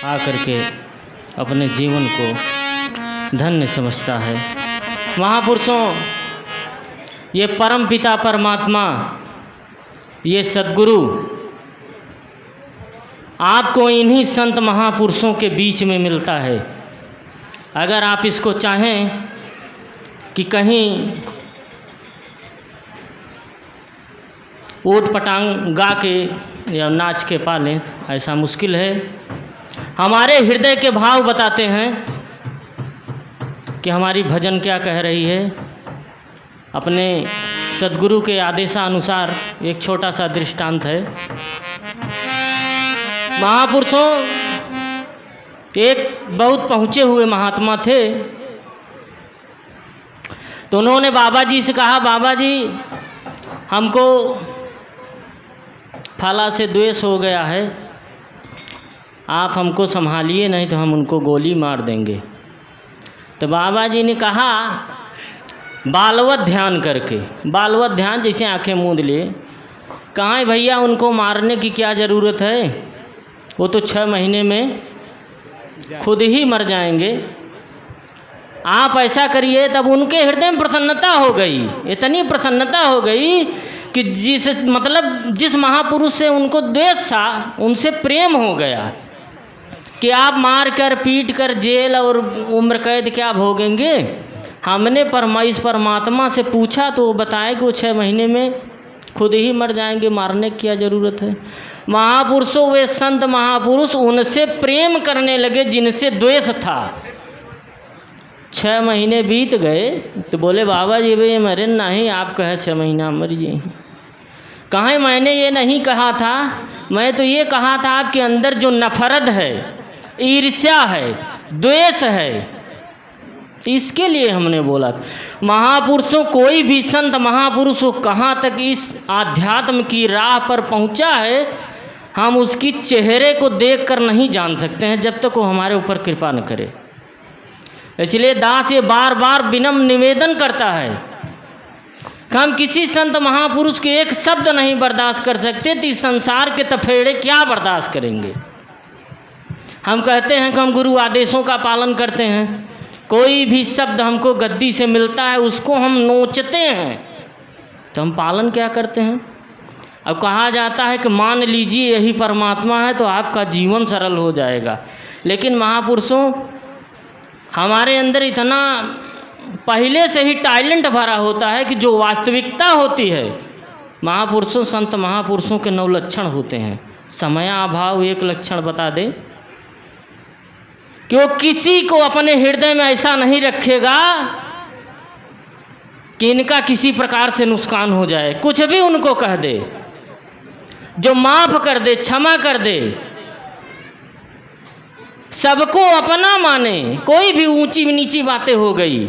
आकर के अपने जीवन को धन्य समझता है। महापुरुषों, ये परम पिता परमात्मा, ये सद्गुरु आपको इन्हीं संत महापुरुषों के बीच में मिलता है। अगर आप इसको चाहें कि कहीं ऊट पटांग गा के या नाच के पालें, ऐसा मुश्किल है। हमारे हृदय के भाव बताते हैं कि हमारी भजन क्या कह रही है। अपने सद्गुरु के आदेशानुसार एक छोटा सा दृष्टांत है। महापुरुषों, एक बहुत पहुँचे हुए महात्मा थे, तो उन्होंने बाबा जी से कहा, बाबा जी हमको फला से द्वेष हो गया है, आप हमको संभालिए, नहीं तो हम उनको गोली मार देंगे। तो बाबा जी ने कहा, बालवत ध्यान करके, बालवत ध्यान जैसे आंखें मूंद लिए, कहाँ भैया उनको मारने की क्या ज़रूरत है, वो तो 6 महीने में खुद ही मर जाएंगे। आप ऐसा करिए। तब उनके हृदय में प्रसन्नता हो गई, इतनी प्रसन्नता हो गई कि जिस महापुरुष से उनको द्वेष था, उनसे प्रेम हो गया कि आप मार कर पीट कर जेल और उम्र कैद क्या भोगेंगे। हमने इस परमात्मा से पूछा तो वो बताया कि वो 6 महीने में खुद ही मर जाएंगे, मारने की क्या ज़रूरत है। महापुरुषों, वे संत महापुरुष उनसे प्रेम करने लगे जिनसे द्वेष था। 6 महीने बीत गए तो बोले, बाबा जी भाई मरे नहीं, आप कहे 6 महीना मर जाए। कहाँ, मैंने ये नहीं कहा था, मैं तो ये कहा था आपके अंदर जो नफरत है, ईर्ष्या है, द्वेष है, इसके लिए हमने बोला था। महापुरुषों, कोई भी संत महापुरुष हो कहाँ तक इस आध्यात्म की राह पर पहुँचा है, हम उसकी चेहरे को देखकर नहीं जान सकते हैं जब तक वो हमारे ऊपर कृपा न करे। इसलिए दास ये बार बार विनम्र निवेदन करता है कि हम किसी संत महापुरुष के एक शब्द नहीं बर्दाश्त कर सकते, तो इस संसार के तफेड़े क्या बर्दाश्त करेंगे। हम कहते हैं कि हम गुरु आदेशों का पालन करते हैं, कोई भी शब्द हमको गद्दी से मिलता है उसको हम नोचते हैं, तो हम पालन क्या करते हैं। अब कहा जाता है कि मान लीजिए यही परमात्मा है तो आपका जीवन सरल हो जाएगा। लेकिन महापुरुषों, हमारे अंदर इतना पहले से ही टैलेंट भरा होता है कि जो वास्तविकता होती है, महापुरुषों, संत महापुरुषों के 9 लक्षण होते हैं। समयाभाव एक लक्षण बता दे कि वो किसी को अपने हृदय में ऐसा नहीं रखेगा कि इनका किसी प्रकार से नुकसान हो जाए। कुछ भी उनको कह दे, जो माफ़ कर दे, क्षमा कर दे, सबको अपना माने। कोई भी ऊंची नीची बातें हो गई,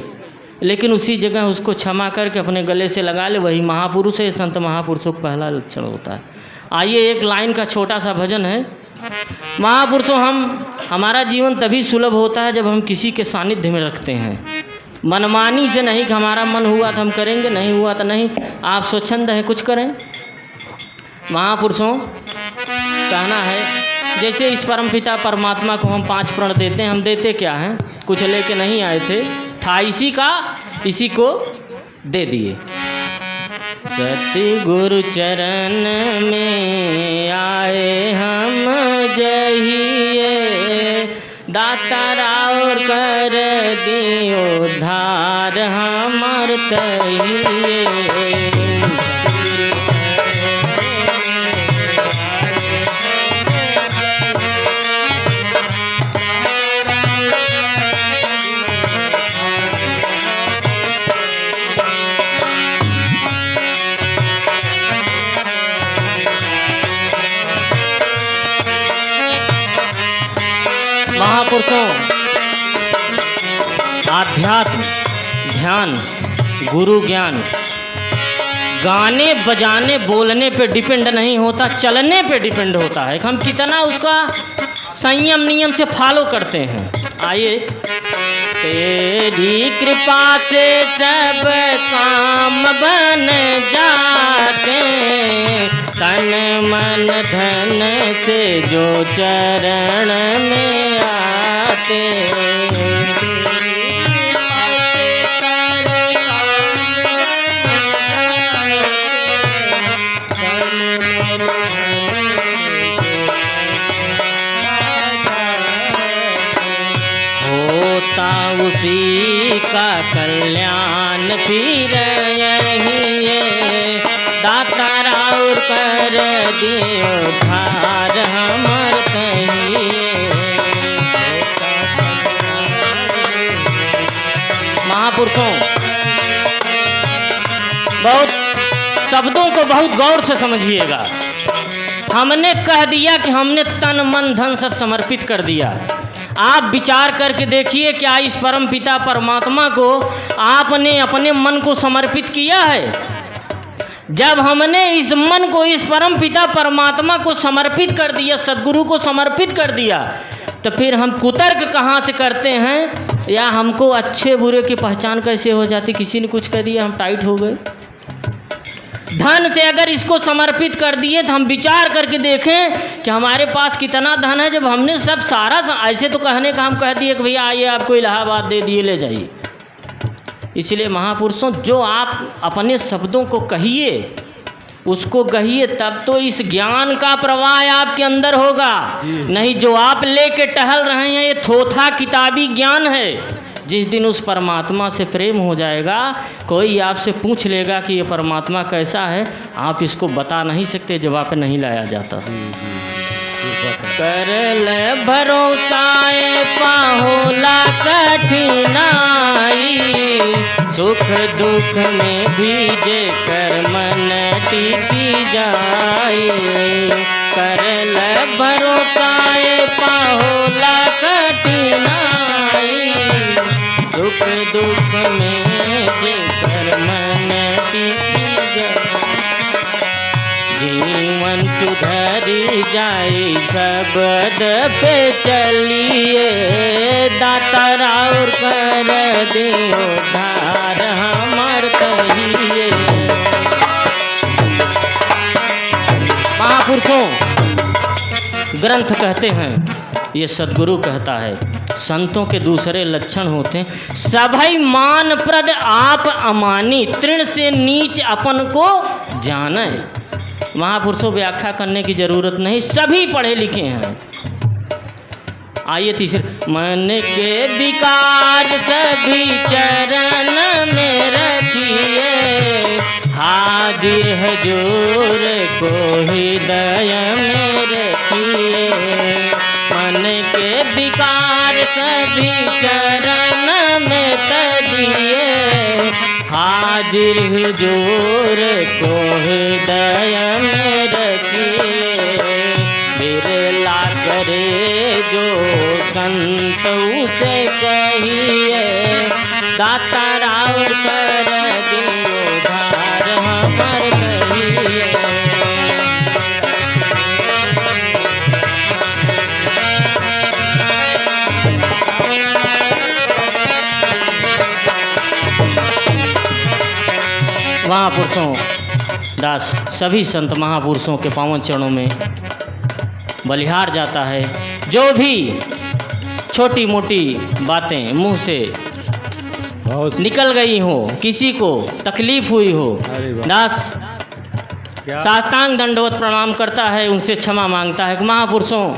लेकिन उसी जगह उसको क्षमा करके अपने गले से लगा ले, वही महापुरुष है। संत महापुरुषों का पहला लक्षण होता है। आइए एक लाइन का छोटा सा भजन है। महापुरुषों, हमारा जीवन तभी सुलभ होता है जब हम किसी के सानिध्य में रखते हैं। मनमानी से नहीं कि हमारा मन हुआ तो हम करेंगे, नहीं हुआ तो नहीं। आप स्वच्छंद हैं, कुछ करें। महापुरुषों, कहना है जैसे इस परमपिता परमात्मा को हम 5 प्रण देते हैं। हम देते क्या हैं, कुछ लेके नहीं आए थे, था इसी का, इसी को दे दिए। सतगुरु चरण में आए हम जहिए, दाता राउर कर दियो उद्धार हमर तहिए। महापुरुषों, आध्यात्म, ध्यान, गुरु ज्ञान गाने बजाने बोलने पे डिपेंड नहीं होता, चलने पे डिपेंड होता है। हम कितना उसका संयम नियम से फॉलो करते हैं। आइए, तेरी कृपा से सब काम बन जाते, तन मन धन से जो चरण में करते। होता उसी का कल्याण फिर यही है, दाता राउर कर दियो धार हमर कहिए। महापुरुषों, बहुत शब्दों को बहुत गौर से समझिएगा। हमने कह दिया कि हमने तन मन धन सब समर्पित कर दिया। आप विचार करके देखिए, क्या इस परम पिता परमात्मा को आपने अपने मन को समर्पित किया है? जब हमने इस मन को इस परम पिता परमात्मा को समर्पित कर दिया, सद्गुरु को समर्पित कर दिया, तो फिर हम कुतर्क कहाँ से करते हैं? या हमको अच्छे बुरे की पहचान कैसे हो जाती? किसी ने कुछ कह दिया, हम टाइट हो गए। धन से अगर इसको समर्पित कर दिए तो हम विचार करके देखें कि हमारे पास कितना धन है। जब हमने सब सारा ऐसे तो कहने का हम कह दिए कि भैया आइए आपको इलाहाबाद दे दिए, ले जाइए। इसलिए महापुरुषों, जो आप अपने शब्दों को कहिए उसको कहिए, तब तो इस ज्ञान का प्रवाह आपके अंदर होगा। नहीं जो आप लेके टहल रहे हैं ये थोथा किताबी ज्ञान है। जिस दिन उस परमात्मा से प्रेम हो जाएगा, कोई आपसे पूछ लेगा कि ये परमात्मा कैसा है, आप इसको बता नहीं सकते, जवाब नहीं लाया जाता। कर ले भरोसाए पाहोला कठिनाई, सुख दुख में भीजे कर मन टिकी जाए। कर ले भरोसाए पाहोला कठिनाई, सुख दुख में जेकर मन टिकी जाए। जीवन सुधरी जाए शब्द पे चलिए, दाता राउर कर दियो धार हमर कहिए। महापुरुषों, ग्रंथ कहते हैं, ये सद्गुरु कहता है, संतों के दूसरे लक्षण होते हैं। सभई मान प्रद आप अमानी, तृण से नीच अपन को जाने। महापुरुषों, व्याख्या करने की जरूरत नहीं, सभी पढ़े लिखे हैं। आइए तीसरे, मन के विकार सभी चरण में रखिए, हाजिर हजूर को हृदय में रखिए। मन के विकार सभी चरण में तजिए, हाजिर हुजूर को हृदय में रखिए। बिरला करे जो संत उसे कहिए, दाता राउर कर दियो धार हमर कहिए। महापुरुषों, दास सभी संत महापुरुषों के पावन चरणों में बलिहार जाता है। जो भी छोटी मोटी बातें मुंह से निकल गई हो, किसी को तकलीफ हुई हो, दास साष्टांग दंडवत प्रणाम करता है, उनसे क्षमा मांगता है। महापुरुषों,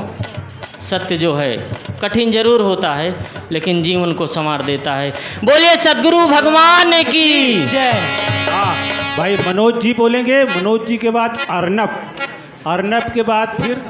सत्य जो है कठिन जरूर होता है, लेकिन जीवन को संवार देता है। बोलिए सद्गुरु भगवान की जय। भाई मनोज जी बोलेंगे, मनोज जी के बाद अर्नब, अर्नब के बाद फिर